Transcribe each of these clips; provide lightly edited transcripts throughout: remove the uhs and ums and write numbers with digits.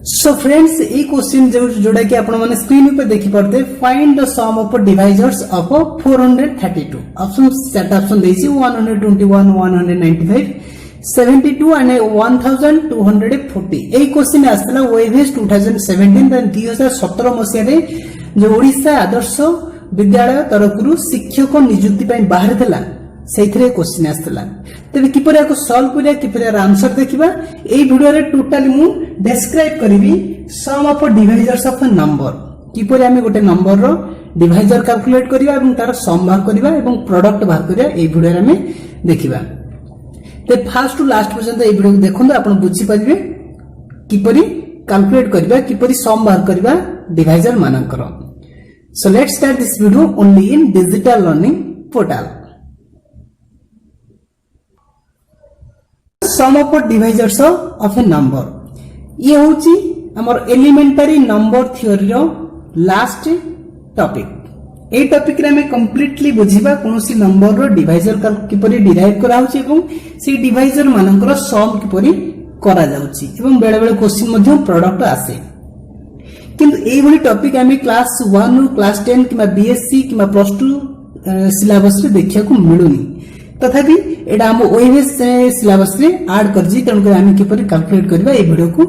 So friends ये question जोड़ा कि आपण माने स्क्रीन पे देखि पड़ते find the sum of divisors of 432 option set option देछि 121 195 72 एंड 1240 ए क्वेश्चन आस्तला वेवेस 2017 देन 2017 मसिया रे जो ओडिसा आदर्श विद्यालय तरफरु शिक्षक नियुक्ति पई बाहर थला सेइथरे क्वेश्चन आस्तला तबे किपरि आको सॉल्व करिया किपरि आंसर देखिबा एई वीडियो रे टोटली मु डिस्क्राइब करिवि sum of divisors of number किपरि आमे गोटे नंबर रो डिवाइजर कैलकुलेट करिवा एवं तार सम बाहर करिवा एवं प्रोडक्ट बाहर करिया एई वीडियो रे आमे देखिबा ते फर्स्ट टू लास्ट पर्यंत एई वीडियो देखंतु आपण बुझी पारिबे किपरि कैलकुलेट करिवा किपरि सम बाहर करिवा डिवाइजर मानकर so let's start this video only in digital learning portal sum of divisors of a number ये होची हमर एलिमेंटरी नंबर थ्योरी रो लास्ट टॉपिक ए टॉपिक रे हमें कंप्लीटली बुझिबा कोनोसी नंबर रो डिवाइजर किपरि डिराइव करा होची एवं से डिवाइजर मानकर सम किपरि करा जाउची एवं बेले बेले क्वेश्चन मध्ये प्रोडक्ट आसे किंतु एई भली टॉपिक हमें क्लास 1 क्लास 10 किबा बीएससी किबा प्लस 2 सिलेबस रे देखिया को मिलुनी तथापि एडा हम ओएमएस सिलेबस रे ऐड करजी तण कर हम किपरि कैलकुलेट करबा ए वीडियो को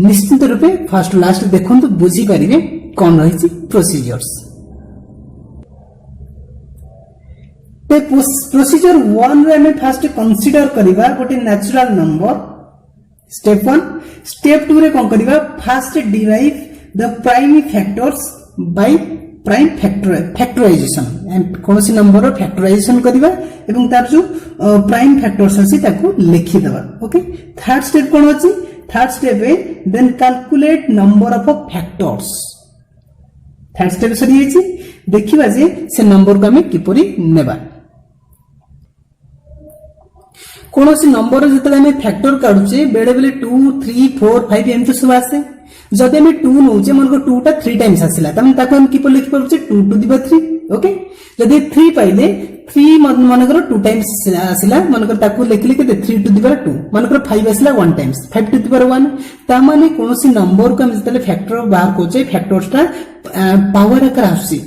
निश्चित रूपे फर्स्ट लास्ट देखंतु बुझी परिबे कोन रहिछि प्रोसीजर्स ते प्रोसीजर 1 रे हम फर्स्ट कंसीडर करबा गोटे नेचुरल नंबर स्टेप 1 स्टेप 2 रे कोन करबा first derive the prime factors by prime factorization कोनोसी नंबर फैक्टराइजेशन करबा एवं तार जो प्राइम फैक्टर्स अछि ताको लिखि देबा ओके थर्ड स्टेप कोन अछि थर्ड स्टेप ए then calculate number of factors third step सरी अछि देखिबा जे से नंबर को हमें किपरि नेबा कोनोसी नंबर जतले हमें फैक्टर काढुचे बेले बेले 2 3 4 5 एमते सब आसे जदि हमें 2 नउचे मन को 2 टा 3 टाइम्स आसिला तमे ताको हम किपरि लिखि परछे 2 टू द पावर 3 ओके जदि 3 पाइले 3 मन को 2 टाइम्स आसिला मन को ताको लिखि के 3 टू द पावर 2 मन को 5 आसिला 1 टाइम्स 5 टू द पावर 1 ता माने कोनोसी नंबर को हम जतले फैक्टर बाहर कोचे फैक्टर्सटा पावर आकर आसी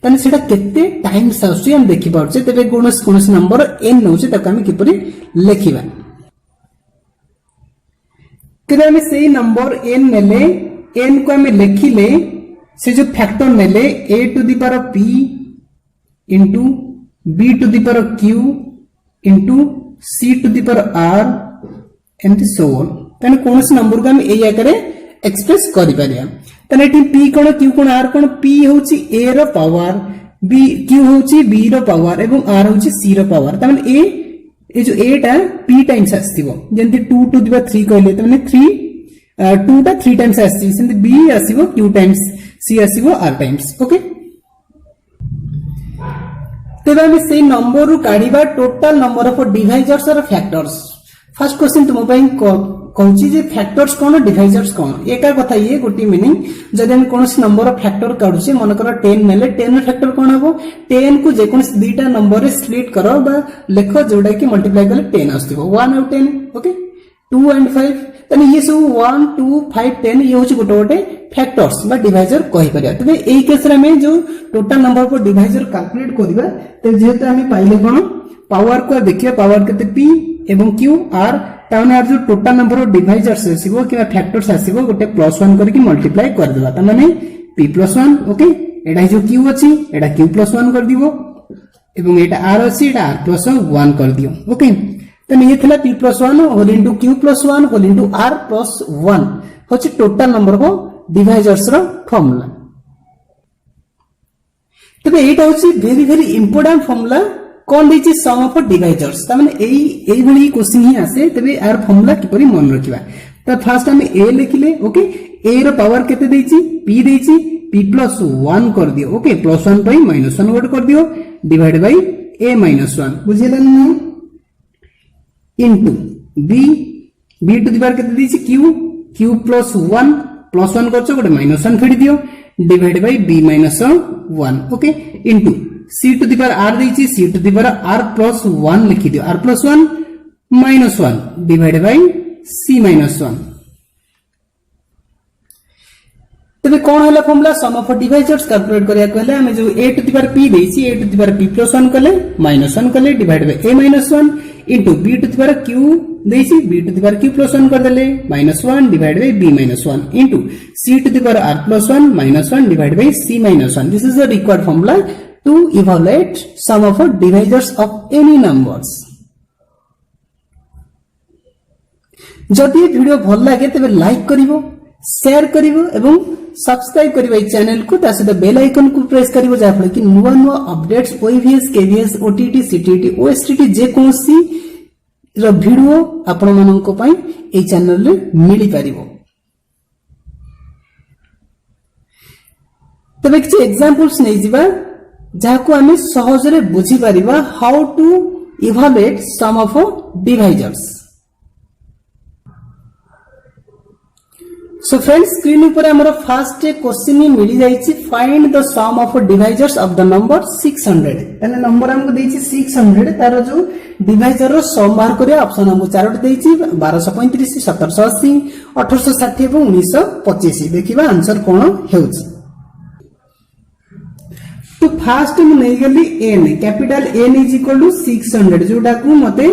तने सेटा केते टाइम्स आसी हम देखि पाउछे तबे कोनोसी नंबर n नउचे ताको हम किपरि लिखिबा तबे हम सेही नंबर n नेले n को हमें लिखिले से जो फैक्टर नेले a to the power p into b to the power q into c to the power r and so on तने कोनोसी नंबर को हम ए आकारे एक्सप्रेस करि परिया तने एठी p कोन q कोन r कोन p होची a रो पावर b q होची b रो पावर एवं r होची c रो पावर तने ए जो a टा p टाइम्स आस्तिबो जेंति 2 टू द पावर 3 कहले तने 3 2 टा 3 टाइम्स आसी सेंति b आसीबो q टाइम्स c आसीबो r टाइम्स ओके तेबे हम से नंबर रु काढिबा टोटल नंबर ऑफ डिवाइजर्स और फैक्टर्स फर्स्ट क्वेश्चन तुम पई कहूची जे फैक्टर्स कोन डिवाइजर्स कोन एका कथा ये गोटी मीनिंग जदि हम कोनोसी नंबर ऑफ फैक्टर काढुचे मन कर 10 नेले 10 फैक्टर कोन हबो 10 को जे कोनोसी दुईटा नंबर रे स्प्लिट करो बा लेखो जोडा कि मल्टीप्लाई करले 10 आस्तिबो 1 और 10 ओके 2 एंड 5 तने ये सब 1 2 5 10 ये होची गोटे गोटे फैक्टर्स बा डिवाइजर कहि परिया तबे एई केस रे हम जो टोटल नंबर पर डिवाइजर कैलकुलेट करबा त जेते हम पाइले कोन पावर को देखिया पावर केते p एवं q r ताने आर जो टोटल नंबर ऑफ डिवाइजर्स आसीबो कि फैक्टर्स आसीबो गोटे +1 करके मल्टीप्लाई कर देबा त माने p +1 ओके एडा जो q अछि एडा q +1 कर दिबो एवं एटा r अछि एडा r +1 कर दियो ओके तने ये थला p +1 whole into q +1 whole into r +1 होछि टोटल नंबर को डिवाइजर्स रो फार्मूला तबे एटा होछि वेरी वेरी इंपोर्टेंट फार्मूला कोन दैछि सम ऑफ डिवाइजर्स त माने एई भली क्वेश्चन ही आसे तबे आर फार्मूला किपरि मन रखिबा त फर्स्ट हम a लिखिले ओके a रो पावर केते दैछि p दैछि p +1 कर दियो ओके +1 पई -1 वर्ड कर दियो डिवाइड बाय a -1 बुझिला न into b to the power केते दैछि q +1 करछो गोटे -1 फेडी दियो divide by b -1 okay into c to the power r दैछि c to the power r +1 लिखि दियो r +1 -1 डिवाइड बाय c -1 तेबे कौन है formula sum of divisors calculate करिया कहले हमें जो a to the power p देछि a to the power p plus 1 कले -1 कले divide by a -1 into b to the power q देछि b to the power q plus 1 कर देले -1 divide by b -1 into c to the power r plus 1 -1 divide by c -1 this is the required formula to evaluate sum of divisors of any numbers. जदि video भल लगे तबे like करिवो share करिवो एवं subscribe करिवो ई channel को तासे bell icon को press करिवो जा फल कि नुवा नुवा updates OEVS KVS OTT CTT OSTT जे कोनसी रो वीडियो आपण मानको पई ए चैनल रे मिली परिवो। तबे किछ एग्जांपल्स नै जिबा जाको हमें सहज रे बुझी परिबा how to evaluate sum of divisors. So friends screen ऊपर हमर फर्स्ट क्वेश्चन ही मिली जाईची find the sum of divisors of the number 600 तने नंबर हमको देची 600 तार जो डिवाइजर रो सम बाहर करिया ऑप्शन हमको चारोटी देची 1235 1780 1860 एवं 1925 देखिबा आंसर कोन हेउची। तो फर्स्ट हम नै गली n capital n is equal to 600 जोटा को मते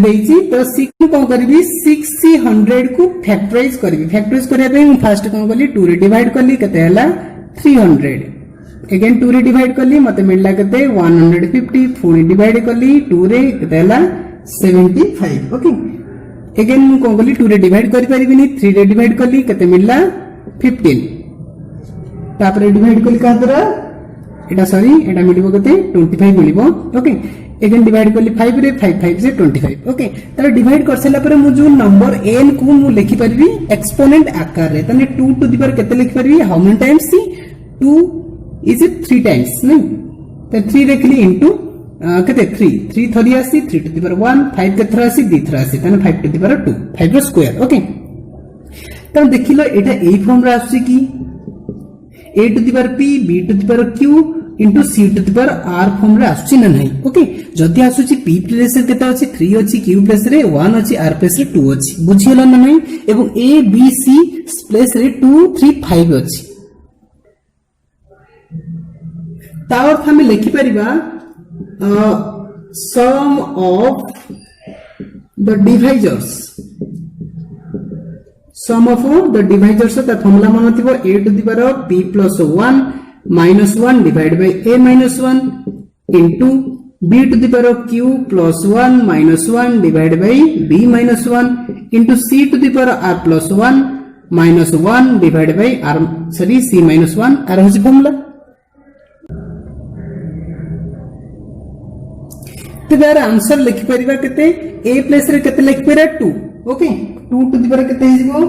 देछि तो 6 को करबी 600 को फैक्टराइज करबी फैक्टराइज करिया पे हम फर्स्ट को करली 2 रे डिवाइड करली कते हला 300 अगेन 2 रे डिवाइड करली मते मिलला कते 150 पुनी डिवाइड करली 2 रे कते हला 75 ओके अगेन मु को करली 2 रे डिवाइड करि परिबी नि 3 रे डिवाइड करली कते मिलला 15 तापर डिवाइड करली का द्वारा एटा सॉरी एटा मिलिबो कते 25 मिलिबो ओके अगेन डिवाइड करली 5 रे 5 5 से 25 ओके तार डिवाइड कर सला पर मु जो नंबर n को मु लिखि परबी एक्सपोनेंट आकार रे तने 2 टू द पावर केते लिखि परबी how many times see 2 is 3 times नहीं तो 3 लिखली इनटू केते 3 थरी आसी 3 टू द पावर 1 5 के थरा आसी 2 थरा आसी तने 5 टू द पावर 2 5 रो स्क्वायर ओके त देखिलो एटा ए फॉर्म रा आसी की a to the power p b to the power q into c to the power r form रे आछी ना नहीं ओके जदी आछुची p प्लेस रे केता अछि 3 अछि q प्लेस रे 1 अछि r प्लेस रे 2 अछि बुझियला ना नहीं एवं a b c प्लेस रे 2 3 5 अछि ता अर्थ हम लिखि परिबा sum of the divisors sum of the divisors the formula मन थिबो a to the power p plus 1 minus 1 divided by a minus 1 into b to the power of q plus 1 minus 1 divided by b minus 1 into c to the power of r plus 1 minus 1 divided by r sorry c minus 1 r होची formula तो यार answer लिखि परिबा केते a plus रे केते लिखि परिबा 2 okay 2 to the power केते हिजबो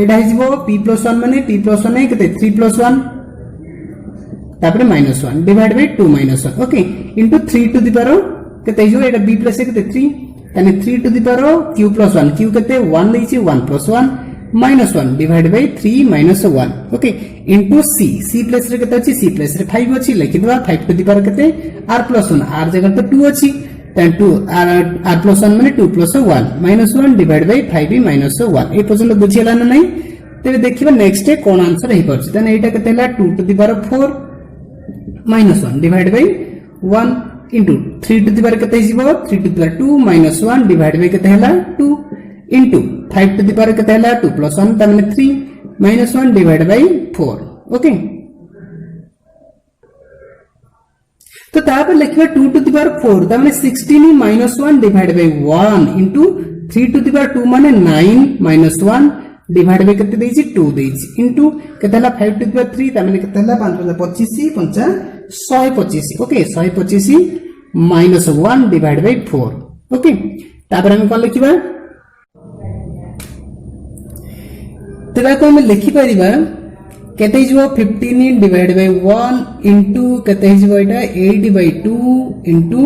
एडा हिजबो p plus 1 माने p plus 1 केते 3 plus 1 तापर -1 divide by 2 -1 okay into 3 to the power केते जो एटा b प्लस केते 3 तने 3 to the power q plus 1 q केते 1 लेछि 1 plus 1 -1 divide by 3 -1 okay into c plus रे केते अछि c प्लस रे 5 अछि लिखि दबा 5 टू द पावर केते r प्लस 1 r जगह तो 2 अछि तन 2 r प्लस 1 माने 2 प्लस 1 -1 डिवाइड बाय 5 -1 ए पर्यंत बुझियला ना नहीं तेबे देखिबा नेक्स्ट कोन आंसर हे परछि तने एटा केते हला 2 to the power 4 -1 divided by 1 into 3 to the power केते हिजबो 3 to the power 2 -1 divided by केते हला 2 into 5 to the power केते हला 2 plus 1 त माने 3 -1 divided by 4 ओके तो तापर लिखबा 2 to the power 4 त माने 16 -1 divided by 1 into 3 to the power 2 माने 9 -1 डिवाइड बाय केते देछि 2 देछि इनटू केते हला 5 टू द पावर 3 त माने केते हला 525 5 125 ओके 125 -1 डिवाइड बाय 4 ओके तापर हम कोन लिखिबा तेबा को हम लिखि परिबा केते हिजबो 15 डिवाइड बाय 1 इनटू केते हिजबो एटा 8 by 2 into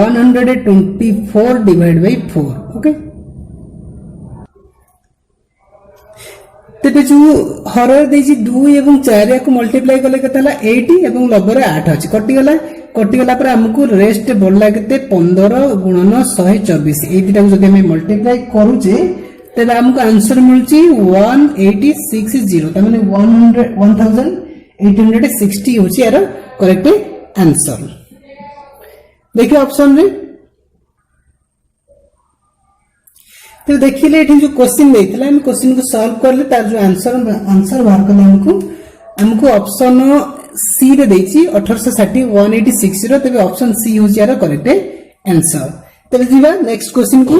124 divide by 4 okay तेबे जो हरर देछि 2 एवं 4 को मल्टीप्लाई करले केतला 80 एवं लबर 8 अछि कटि गला पर हमकु रेस्ट बोलला केते 15 गुणन 124 ए दिटा जदि हम मल्टीप्लाई करू जे तेबे हमको आंसर मिलची 1860 तमाने 1860 होची यार करेक्ट आंसर। देखिए ऑप्शन रे तो देखिले एठी जो क्वेश्चन देथिला हम क्वेश्चन को सॉल्व करले तार जो आंसर बाहर करले हमको ऑप्शन सी रे देछि 1860 1860 तबे ऑप्शन सी होची यार करेक्ट आंसर। तबे जीवा नेक्स्ट क्वेश्चन को।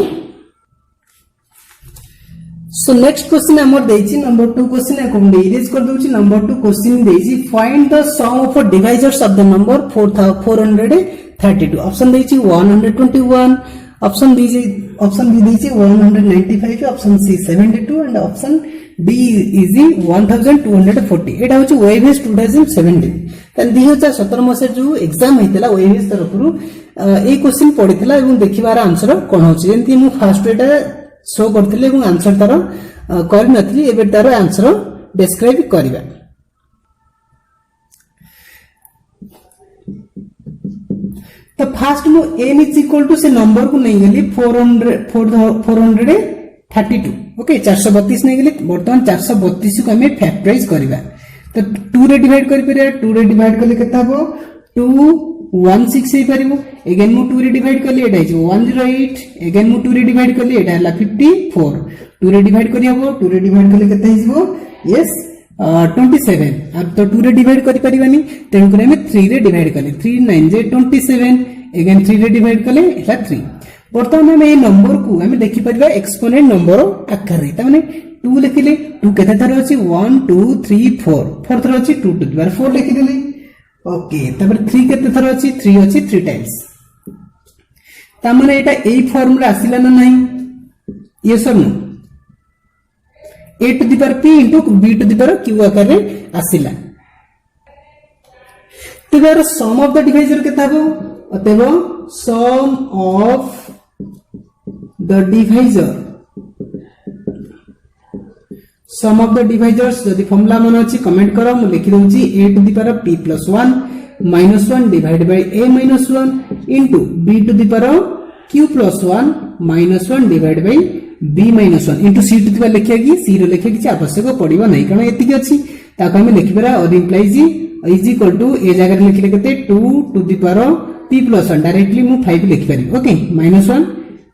सो नेक्स्ट क्वेश्चन हमर देछि नंबर 2 क्वेश्चन को इरेज कर दोछि। नंबर 2 क्वेश्चन देछि find the sum of divisors of the number 432। Option देछि 121, ऑप्शन बी देछि 195, option C 72 and option D is 1240। एटा होछि ओएबीएस 2017 तन 2017 मसे जो एग्जाम हेतला ओएबीएस तरफरु ए क्वेश्चन पडितला एवं देखिबार आंसर कोन होछि जेंति मु फर्स्ट एटा शो करथिले एवं आंसर तार कर नथली एबे तार आंसर डिस्क्राइब करिबा। तो फर्स्ट मु n इज इक्वल टू से नंबर को नहीं गेली 432 ओके 432 नहीं गेली वर्तमान 432 को हमें फैक्टराइज करिबा। तो 2 रे डिवाइड करि परिया 2 रे डिवाइड करले केता हो 216 हे परिबो। अगेन मु 2 रे डिवाइड करले एटा इज 108, अगेन मु 2 रे डिवाइड करले एटा हला 54। 2 रे डिवाइड करि हबो 2 रे डिवाइड करले केता हिजबो यस 27। अब तो 2 रे डिवाइड करि परिबानी तेन करे हम 3 रे डिवाइड करले 3 9 जे 27, अगेन 3 रे डिवाइड करले एटा 3। वर्तमान हम ए नंबर को हम देखि परिबा एक्सपोनेंट नंबर आकार रे त माने 2 लिखिले 2 केते थर अछि 1 2 3 4 4 थर अछि 2 टू द पावर 4 लिखि देले ओके। तबर 3 केते थर अछि 3 अछि 3 टाइम्स त माने एटा ए फॉर्म रे आसिला ना नहीं यस और no a to the power p into b to the power q आकार रे आसिला। तबे यार सम ऑफ द डिवाइजर केता हो अतबो sum of the divisor sum of the divisors जदि फॉर्मूला मन अछि कमेंट करो मु लिखि दउची a to the power p plus 1 minus 1 divided by a minus 1 into b to the power q plus 1 minus 1 divided by b minus 1 into c to the power लिखिया कि c रो लिखिया कि आवश्यक पड़िबो नै कारण एति कि अछि ताको हम लिखि परा और implies is equal to a जगह लिखिले केते 2 to the power p plus 1 directly मु 5 लिखि पारि okay minus 1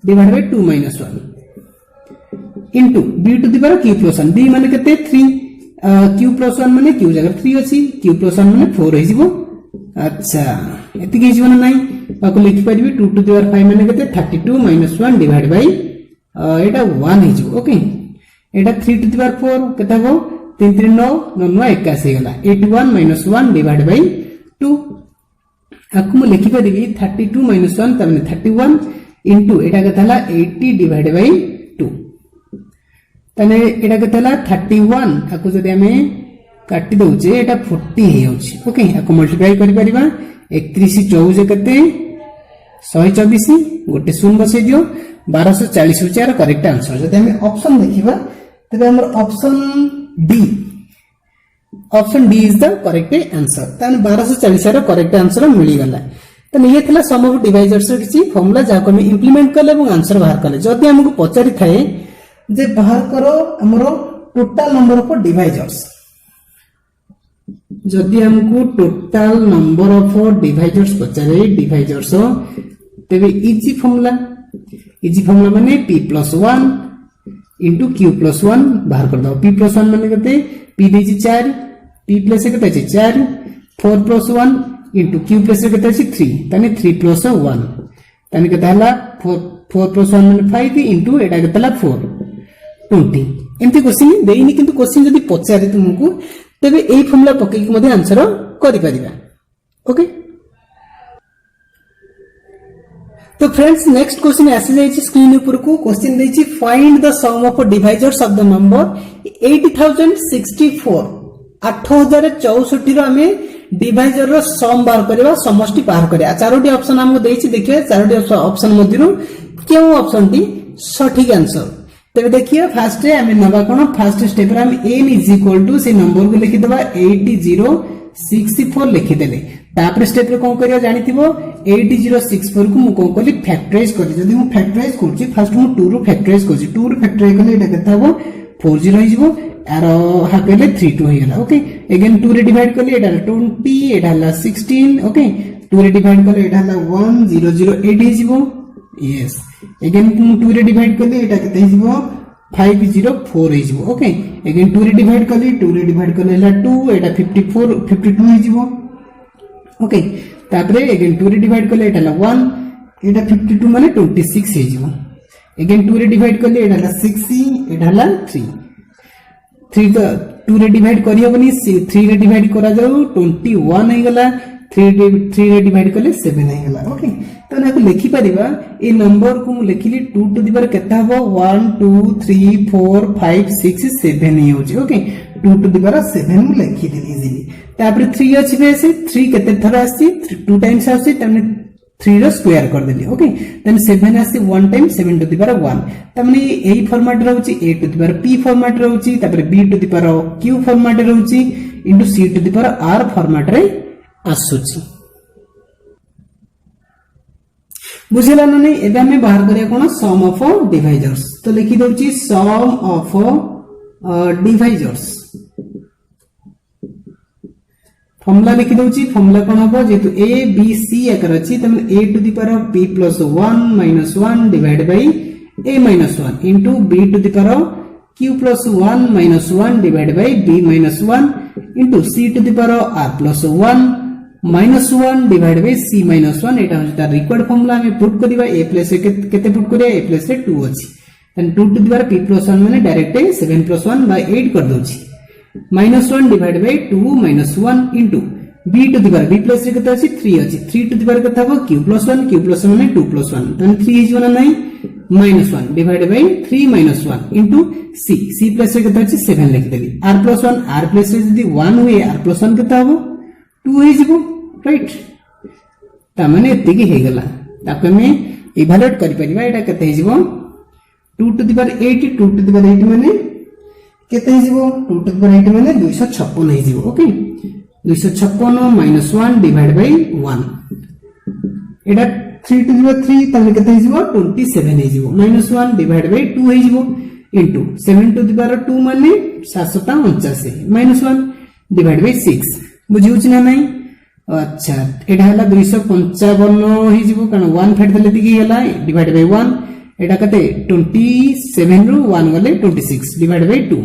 divided by 2 minus 1 into b to the power q plus 1 b माने केते 3 q plus 1 माने q जगह 3 अछि q plus 1 माने 4 हो जिवो। अच्छा एति कि जीवन नै ताको लिखि परिबी 2 to the power 5 माने केते 32 minus 1 divided by एटा 1 हो जिवो okay. Etah 3 to the power 4 केता हो 3 3 9 9 9 81 गला 81 minus 1 divided by 2 आकु मु लिखि परिबी 32 minus 1 तने 31 into एटा कथला 80 divided by 2 तने एटा कथला 31 आकु जदि हमें काटी दउचे एटा 40 हे होची ओके। आकु मल्टीप्लाई करि परिबा 31 24 केते 124 गोटे शून्य बसे दियो 1240 होची यार करेक्ट आंसर। जदि हमें ऑप्शन देखिबा तबे हमर option D is the correct answer तने 1240 यार करेक्ट आंसर मिली गला। तो ये थिला सम ऑफ डिवाइजर्स किछि फॉर्मूला जाको हम इंप्लीमेंट करले एवं आंसर बाहर करले। जदि हमको पचारि थाए जे बाहर करो हमरो टोटल नंबर ऑफ डिवाइजर्स जदि हमको टोटल नंबर ऑफ डिवाइजर्स पचारे डिवाइजर्स तबे इजी फॉर्मूला माने p plus 1 into q plus 1 बाहर कर दो। p plus 1 माने कते p देछि 4 p plus कते अछि 4 4 plus 1 into q plus कते अछि 3 तने 3 plus 1 तने कते हला 4 plus 1 माने 5 into एटा कते हला 4 20 एमती क्वेश्चन देइनी किंतु क्वेश्चन जदि पचारे तुमको तबे एई फॉर्मूला पके कि मध्ये आंसर करि परिबा ओके। तो फ्रेंड्स नेक्स्ट क्वेश्चन आसी जाइछि स्क्रीन ऊपर को क्वेश्चन देछि find the sum of divisors of the number 80064 8064 रो हमें डिवाइजर रो सम बाहर करबा समष्टि बाहर करया। चारोटी ऑप्शन हमको देछि देखिए चारोटी ऑप्शन मध्यरु केउ ऑप्शन टी सठिक आंसर तबे देखिए फर्स्ट रे हमें नबा कोन फर्स्ट स्टेप रे हम n इज इक्वल टू से नंबर को लिखि दबा 8064 64 लिखिदेले तापर स्टेप रे कोन करिया जानिथिबो 8064 को मु कोन कली फैक्टराइज करी जदी मु फैक्टराइज करछि फर्स्ट मु 2 रो फैक्टराइज करछि 2 रो फैक्टराइज कले एटा केता हो 40 हो जिवो आर हाफ ले 32 हो गेला ओके अगेन 2 रे डिवाइड कले एटा 20 एटा हला 16 ओके 2 रे डिवाइड कले एटा हला 1008 हो जिवो यस अगेन 2 रे डिवाइड कले एटा केते हो जिवो 504 हो जिवो ओके अगेन 2 रे डिवाइड कले हला 2 एटा 54 52 हो जिवो ओके तापरे अगेन 2 रे डिवाइड कले एटा 1 एटा 52 माने 26 हे जिवो अगेन 2 रे डिवाइड कले एटा 6 एटा 3 तो 2 रे डिवाइड करी हबनी 3 रे डिवाइड करा जाऊ 21 हे गला 3 रे डिवाइड कले 7 हे गला ओके तो ना को लिखि परिबा ए नंबर को मु लिखिली 2 टू द पावर केता हबो 1 2 3 4 5 6 7 हे होची ओके 2 टू द पावर 7 मु लिखि देली इजीली तापर 3 अछि बेसे 3 केते थर आसी 2 टाइम्स आसी तने 3 रो स्क्वायर कर देली ओके देन 7 आसी 1 टाइम 7 टू द पावर 1 तमने ए फॉर्मेट रहउची a to the power p format रहउची तापर b to the power q format रहउची into c to the power r format रे आसुची बुझिला न नै एबे हमें बाहर करिया कोन सम ऑफ डिवाइजर्स तो लिखि दउची सम ऑफ डिवाइजर्स फॉर्मूला लिखि दउची फॉर्मूला कोन हबो जेतु a b c एकर अछि तमे a to the power p + 1 - 1 divide by a - 1 into b to the power q + 1 - 1 divide by b - 1 into c to the power r + 1 -1 divide by c - 1 एटा होता required formula हमें put करिबा a plus केते put करिया a plus 2 अछि then 2 to the power p + 1 माने direct 7 + 1 by 8 कर दोछि -1 divide by 2 - 1 into b to the power b plus केते अछि 3 अछि 3 टू द पावर केते हबो q + 1 माने 2 + 1 देन 3 हिजो ना नै -1 divide by 3 - 1 into c plus केते अछि 7 लिख देली r + 1 r प्लस यदि 1 हुए r + 1 केते हबो 2 हे जिवो राइट ता माने एति की हे गला ताके में इवैल्यूएट करि परिबा एटा केते हे जिवो 2 to the power 8 2 to the power 8 माने केते हे जिवो 2 टू द पावर 8 माने 256 हे जिवो okay 256 - 1 divide bye 1 Etah 3 to the power 3 Tame केते हे जिवो 27 हे जिवो -1 डिवाइड बाय 2 हे जिवो इनटू 7 टू द पावर 2 माने 749 -1 डिवाइड बाय 6 बुझिउछ ना नै अच्छा एटा हला 255 हे जिवो कारण 1 फेट देले दिगी हला डिवाइड बाय 1 एटा कते 27 रु 1 गले 26 divide by 2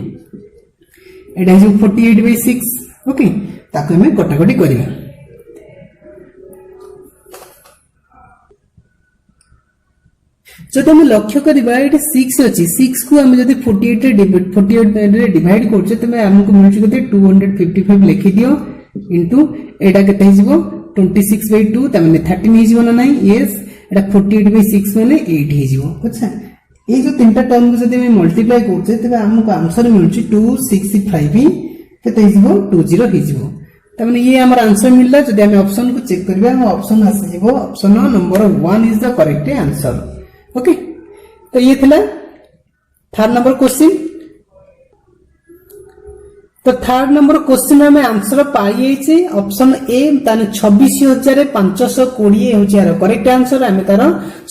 Etah J 48 bye 6 okay ताको हम कटाकटी करिया जदि हम लक्ष्य करिबा एटा 6 अछि 6 को हम जदि 48 रे डिवाइड करछे तमे हमको मिलछि कते 255 लिखि दियो इनटू एटा केते हिजबो 26 बाय 2 तमे 13 हिजबो ना नै यस एटा 48 बाय 6 माने 8 हिजबो अच्छा ए जो तीनटा टर्म को जदि हम मल्टीप्लाई करछे तबे हमको आंसर मिलछि 265 केते हिजबो 20 हिजबो तमे ये हमर आंसर मिलला जदि हम ऑप्शन को चेक करबा हम ऑप्शन आसी जिवो option number 1 is the correct answer okay तो ये थिला थर्ड नंबर क्वेश्चन तो थर्ड नंबर क्वेश्चन में आंसर पाई छे ऑप्शन ए ताने 26520 होची यार करेक्ट आंसर हम तार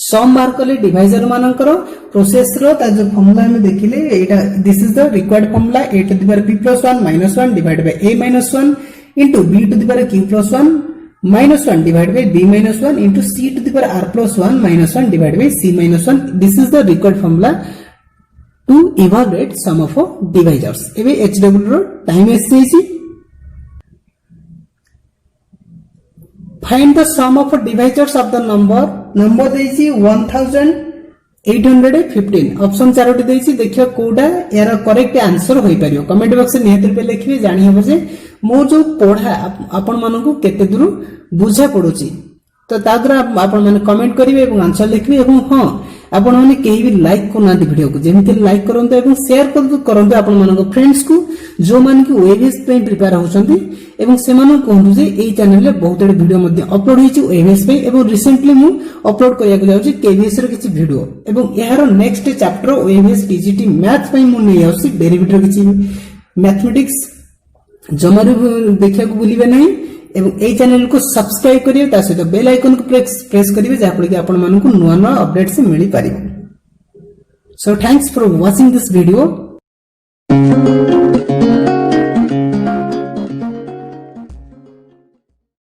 सम मार्क ले डिवाइजर मानकर प्रोसेस रो ता जो फार्मूला में देखिले एटा this is the required formula a to the power p + 1 - 1 divide by a - 1 into b to the power q + 1 -1 divide by b - 1 into c to the power r + 1 -1 divide by c - 1 this is the required formula to evaluate sum of divisors एबे hw रो time एससी find the sum of divisors of the number देछि 1815 option 4टी देछि देखियो कोडा यार correct answer होई परियो कमेंट बॉक्स में निहत पे लिखिबे जानि हबो जे मो जो पढा आपण मानको केते दूर बुझा पडुची तो ताद्रा आपण माने कमेंट करिवे एवं आंसर लिखिबे एवं हां आपण माने केही भी लाइक करना वीडियो को जेमिति लाइक करंतो एवं शेयर करंतो आपण मानको फ्रेंड्स को जो मान की ओएबीएस पे प्रिपेयर होचंती एवं से मानो कहू जे एई चैनल रे बहुत एड वीडियो मध्ये अपलोड होईची ओएबीएस पे एवं रिसेंटली मु अपलोड करिया को जाउची केबीएस रे किछि वीडियो एवं एहारो नेक्स्ट चैप्टर ओएबीएस टीजीटी मैथ पे मु नै आउसी डेरिवेटिव किछि मैथमेटिक्स जमारू देखा भूलिए नहीं एवं ए चैनल को सब्सक्राइब करिए ता सहित बेल आइकन को प्रेस करिए जहाँ फल कि आपण मानकु नुआ नुआ अपडेट्स मिल पारिबो। So thanks for watching this video.